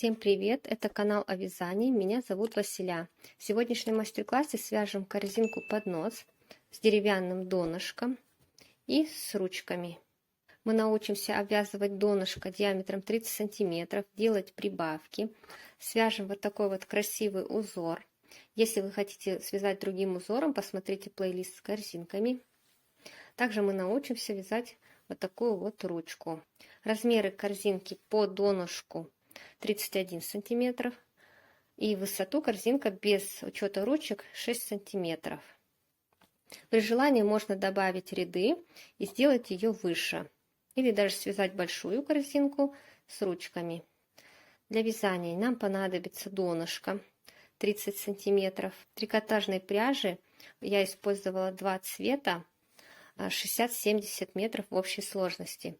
Всем привет! Это канал о вязании. Меня зовут Василя. В сегодняшнем мастер-классе свяжем корзинку-поднос с деревянным донышком и с ручками. Мы научимся обвязывать донышко диаметром 30 сантиметров, делать прибавки. Свяжем вот такой вот красивый узор. Если вы хотите связать другим узором, посмотрите плейлист с корзинками. Также мы научимся вязать вот такую вот ручку. Размеры корзинки по донышку 31 сантиметров и высоту корзинка без учета ручек 6 сантиметров. При желании можно добавить ряды и сделать ее выше, или даже связать большую корзинку с ручками. Для вязания нам понадобится донышко 30 сантиметров. Трикотажной пряжи я использовала два цвета, 60-70 метров в общей сложности.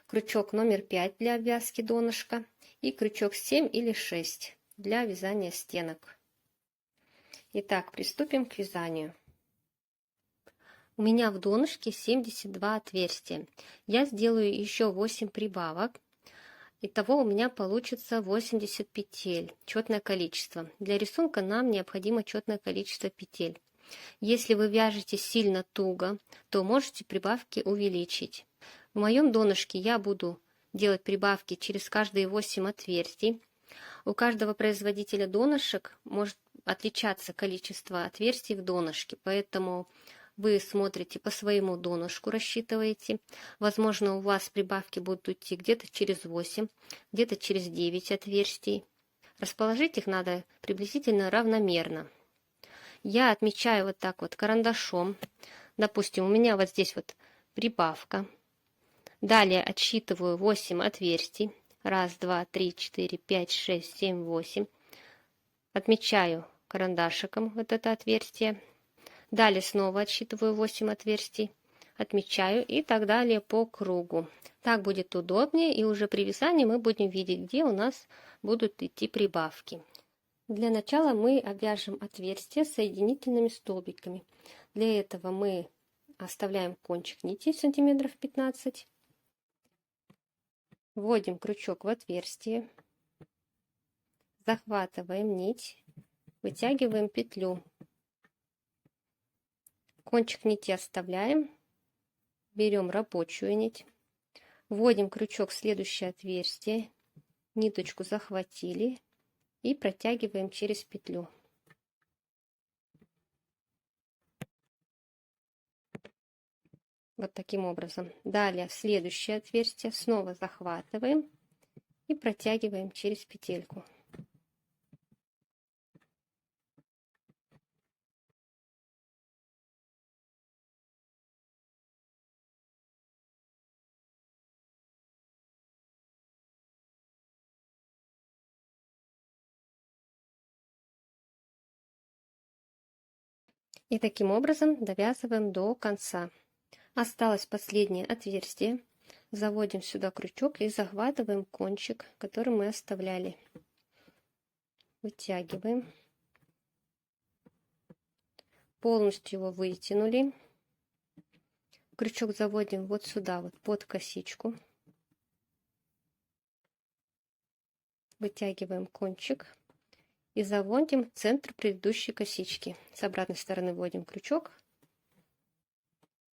Крючок номер 5 для обвязки донышка и крючок 7 или 6 для вязания стенок. Итак, приступим к вязанию. У меня в донышке 72 отверстия. Я сделаю еще 8 прибавок. Итого у меня получится 80 петель, четное количество. Для рисунка нам необходимо четное количество петель. Если вы вяжете сильно туго, то можете прибавки увеличить. В моем донышке я буду делать прибавки через каждые 8 отверстий. У каждого производителя донышек может отличаться количество отверстий в донышке, поэтому вы смотрите по своему донышку, рассчитываете. Возможно, у вас прибавки будут идти где-то через 8, где-то через 9 отверстий. Расположить их надо приблизительно равномерно. Я отмечаю вот так вот карандашом. Допустим, у меня вот здесь вот прибавка. Далее отсчитываю 8 отверстий. 1, 2, 3, 4, 5, 6, 7, 8. Отмечаю карандашиком вот это отверстие. Далее снова отсчитываю 8 отверстий. Отмечаю и так далее по кругу. Так будет удобнее, и уже при вязании мы будем видеть, где у нас будут идти прибавки. Для начала мы обвяжем отверстия соединительными столбиками. Для этого мы оставляем кончик нити сантиметров 15. Вводим крючок в отверстие, захватываем нить, вытягиваем петлю. Кончик нити оставляем, берем рабочую нить, вводим крючок в следующее отверстие, ниточку захватили и протягиваем через петлю. Вот таким образом. Далее в следующее отверстие снова захватываем и протягиваем через петельку. И таким образом довязываем до конца. Осталось последнее отверстие. Заводим сюда крючок и захватываем кончик, который мы оставляли. Вытягиваем. Полностью его вытянули. Крючок заводим вот сюда, вот под косичку. Вытягиваем кончик и заводим центр предыдущей косички. С обратной стороны вводим крючок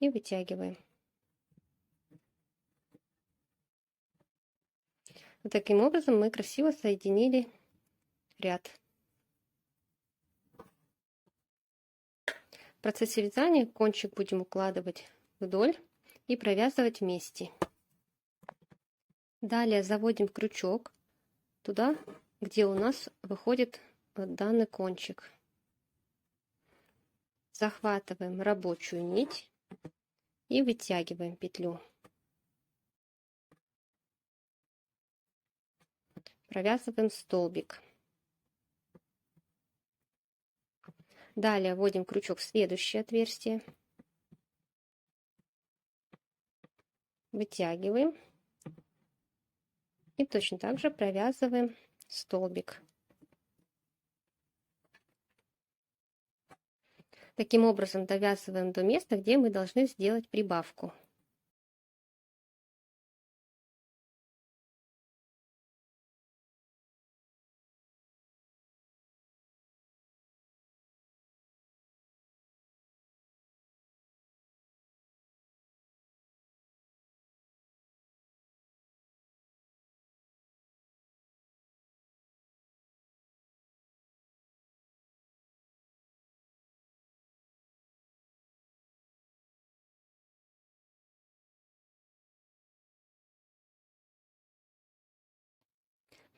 и вытягиваем. Вот таким образом мы красиво соединили ряд. В процессе вязания кончик будем укладывать вдоль и провязывать вместе. Далее заводим крючок туда, где у нас выходит данный кончик. Захватываем рабочую нить и вытягиваем петлю. Провязываем столбик. Далее вводим крючок в следующее отверстие. Вытягиваем. И точно так же провязываем столбик. Таким образом довязываем до места, где мы должны сделать прибавку.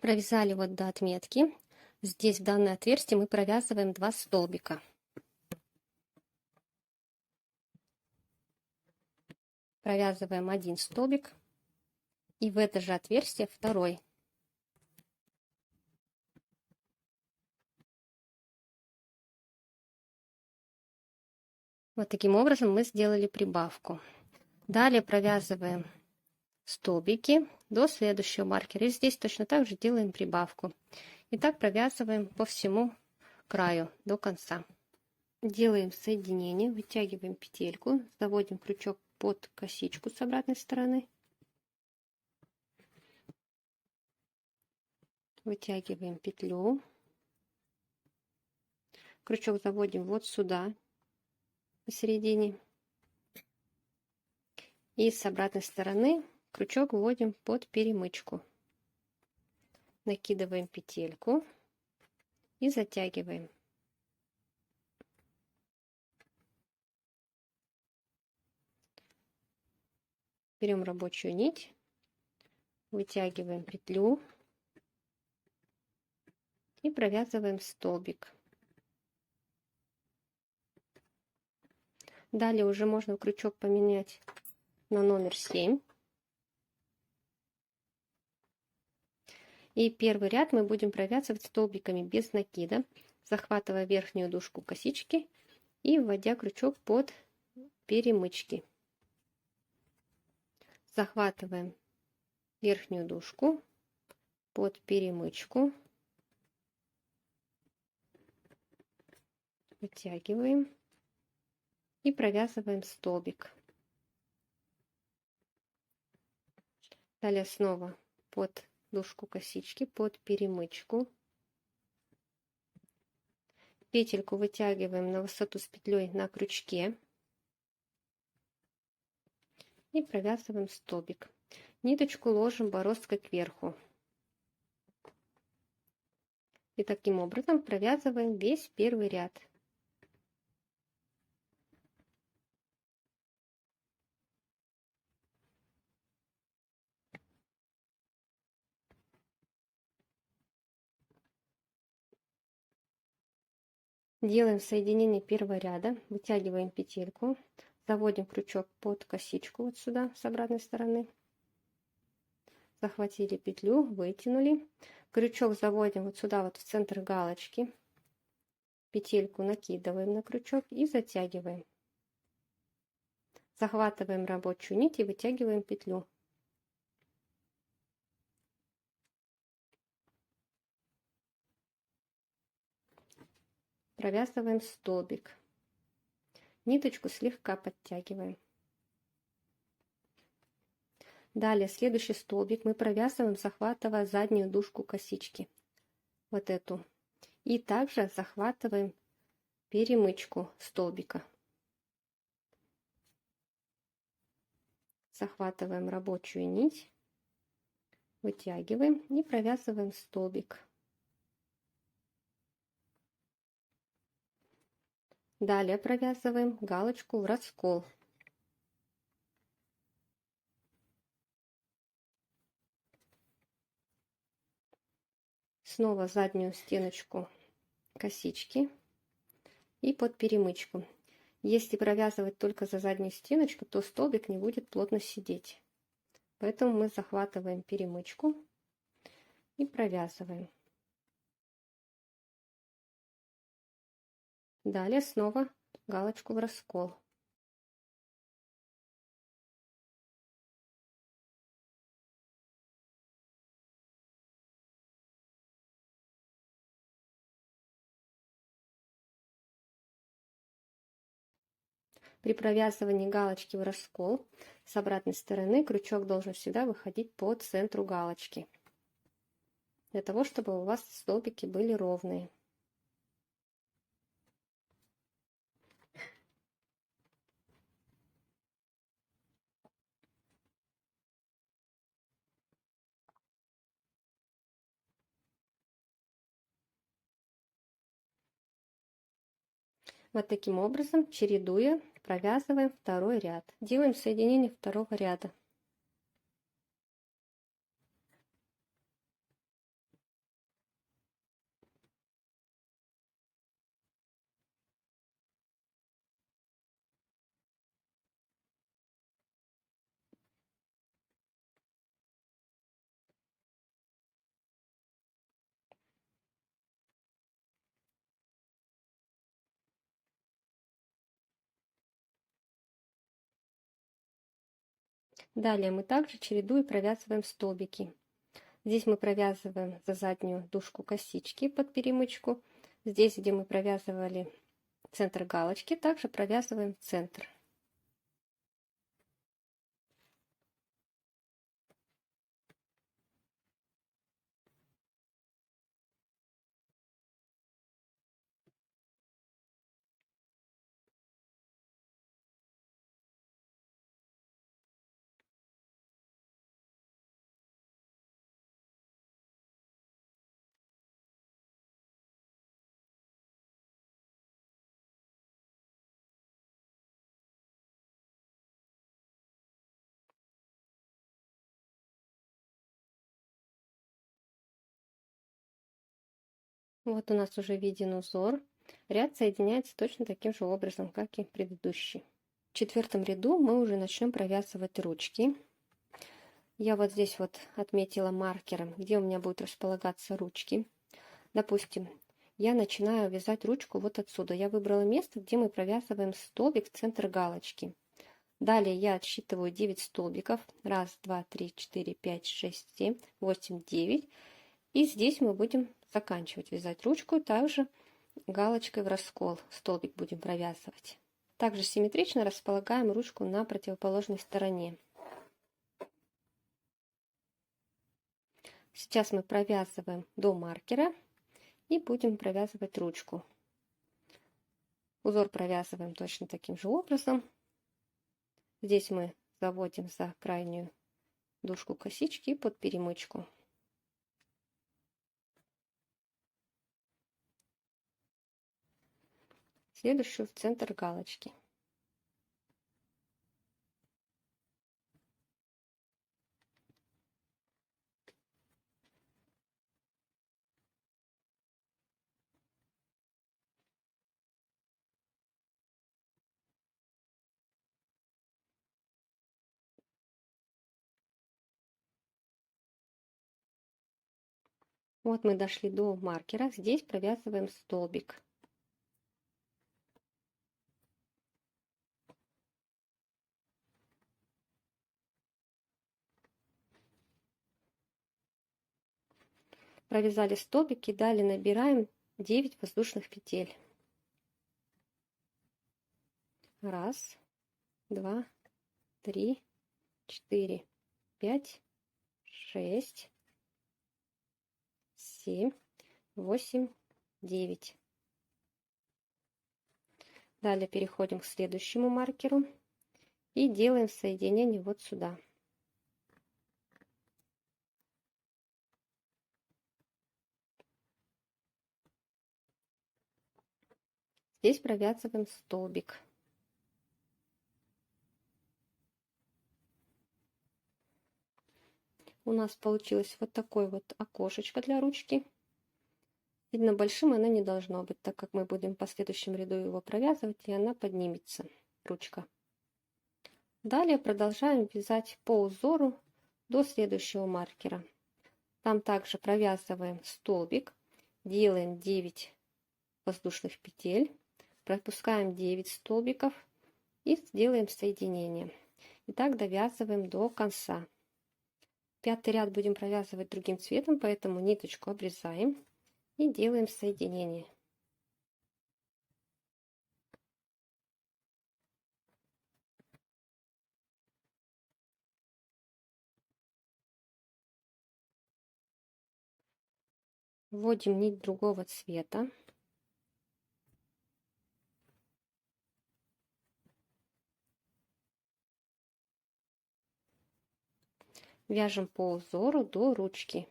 Провязали вот до отметки. Здесь в данное отверстие мы провязываем 2 столбика. Провязываем 1 столбик и в это же отверстие второй. Вот таким образом мы сделали прибавку. Далее провязываем столбики до следующего маркера. И здесь точно так же делаем прибавку. И так провязываем по всему краю до конца. Делаем соединение, вытягиваем петельку, заводим крючок под косичку с обратной стороны. Вытягиваем петлю. Крючок заводим вот сюда, посередине. И с обратной стороны крючок вводим под перемычку. Накидываем петельку и затягиваем. Берем рабочую нить, вытягиваем петлю и провязываем столбик. Далее уже можно крючок поменять на номер 7. И первый ряд мы будем провязывать столбиками без накида, захватывая верхнюю дужку косички и вводя крючок под перемычки. Захватываем верхнюю дужку под перемычку, вытягиваем и провязываем столбик. Далее снова под дужку косички, под перемычку. Петельку вытягиваем на высоту с петлей на крючке и провязываем столбик. Ниточку ложим бороздкой кверху. И таким образом провязываем весь первый ряд. Делаем соединение первого ряда, вытягиваем петельку, заводим крючок под косичку вот сюда с обратной стороны, захватили петлю, вытянули, крючок заводим вот сюда вот в центр галочки, петельку накидываем на крючок и затягиваем. Захватываем рабочую нить и вытягиваем петлю. Провязываем столбик. Ниточку слегка подтягиваем. Далее следующий столбик мы провязываем, захватывая заднюю дужку косички. Вот эту. И также захватываем перемычку столбика. Захватываем рабочую нить, вытягиваем и провязываем столбик. Далее провязываем галочку в раскол. Снова заднюю стеночку косички и под перемычку. Если провязывать только за заднюю стеночку, то столбик не будет плотно сидеть. Поэтому мы захватываем перемычку и провязываем. Далее снова галочку в раскол. При провязывании галочки в раскол с обратной стороны крючок должен всегда выходить по центру галочки, для того, чтобы у вас столбики были ровные. Вот таким образом, чередуя, провязываем второй ряд. Делаем соединение второго ряда. Далее мы также чередуя провязываем столбики. Здесь мы провязываем за заднюю дужку косички под перемычку. Здесь, где мы провязывали центр галочки, также провязываем центр. Вот у нас уже виден узор. Ряд соединяется точно таким же образом, как и предыдущий. В четвертом ряду мы уже начнем провязывать ручки. Я вот здесь вот отметила маркером, где у меня будут располагаться ручки. Допустим, я начинаю вязать ручку вот отсюда. Я выбрала место, где мы провязываем столбик в центр галочки. Далее я отсчитываю 9 столбиков. 1, 2, 3, 4, 5, 6, 7, 8, 9. И здесь мы будем заканчивать вязать ручку. Также галочкой в раскол столбик будем провязывать. Также симметрично располагаем ручку на противоположной стороне. Сейчас мы провязываем до маркера и будем провязывать ручку. Узор провязываем точно таким же образом. Здесь мы заводим за крайнюю дужку косички под перемычку. Следующую в центр галочки. Вот мы дошли до маркера. Здесь провязываем столбик. Провязали столбик и далее набираем 9 воздушных петель. 1, 2, 3, 4, 5, 6, 7, 8, 9. Далее переходим к следующему маркеру и делаем соединение вот сюда. Здесь провязываем столбик. У нас получилось вот такое вот окошечко для ручки. Сильно большим она не должно быть, так как мы будем по следующему ряду его провязывать, и она поднимется, ручка. Далее продолжаем вязать по узору до следующего маркера. Там также провязываем столбик, делаем 9 воздушных петель, пропускаем 9 столбиков и сделаем соединение. И так довязываем до конца. Пятый ряд будем провязывать другим цветом, поэтому ниточку обрезаем и делаем соединение. Вводим нить другого цвета. Вяжем по узору до ручки.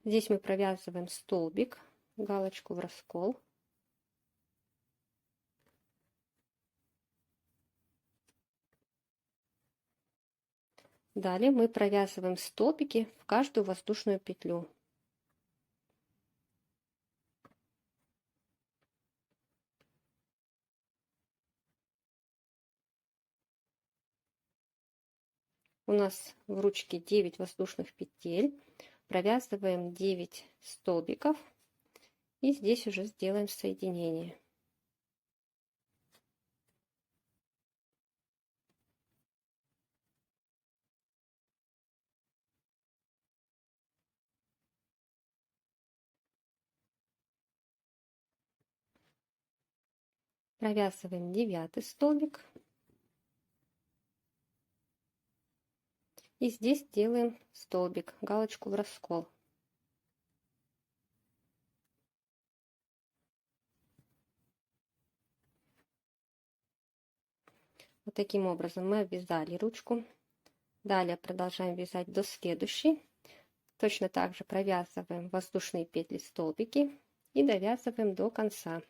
Здесь мы провязываем столбик, галочку в раскол. Далее мы провязываем столбики в каждую воздушную петлю. У нас в ручке 9 воздушных петель. Провязываем 9 столбиков И здесь уже сделаем соединение. Провязываем 9 столбик. И здесь делаем столбик, галочку в раскол. Вот таким образом мы обвязали ручку. Далее продолжаем вязать до следующей. Точно так же провязываем воздушные петли, столбики и довязываем до конца.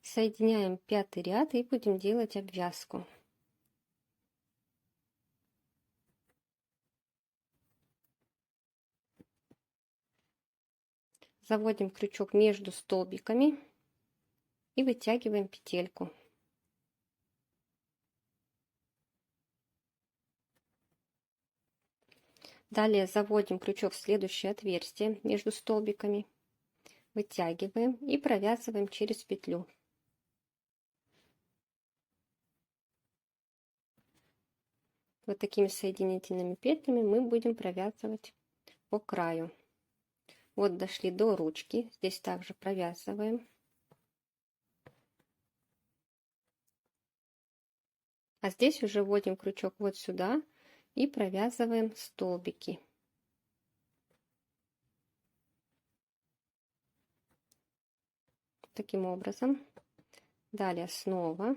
Соединяем 5-й ряд и будем делать обвязку. Заводим крючок между столбиками и вытягиваем петельку. Далее заводим крючок в следующее отверстие между столбиками, вытягиваем и провязываем через петлю. Вот такими соединительными петлями мы будем провязывать по краю. Вот дошли до ручки, здесь также провязываем. А здесь уже вводим крючок вот сюда и провязываем столбики. Таким образом. Далее снова.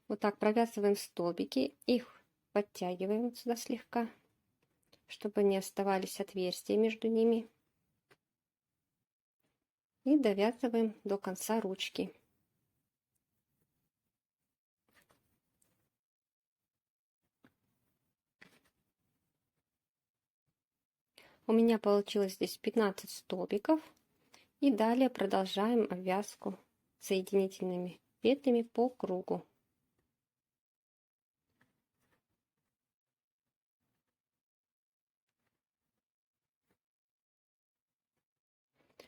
Вот так провязываем столбики, их подтягиваем сюда слегка, чтобы не оставались отверстия между ними. И довязываем до конца ручки. У меня получилось здесь 15 столбиков. И далее продолжаем обвязку соединительными петлями по кругу.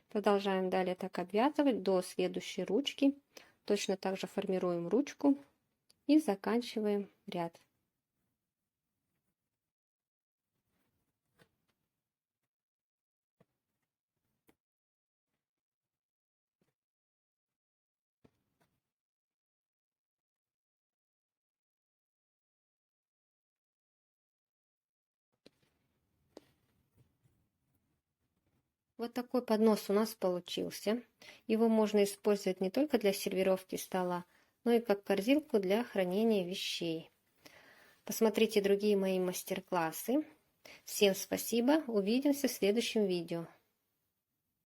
Продолжаем далее так обвязывать до следующей ручки. Точно так же формируем ручку и заканчиваем ряд. Вот такой поднос у нас получился. Его можно использовать не только для сервировки стола, но и как корзинку для хранения вещей. Посмотрите другие мои мастер-классы. Всем спасибо, увидимся в следующем видео.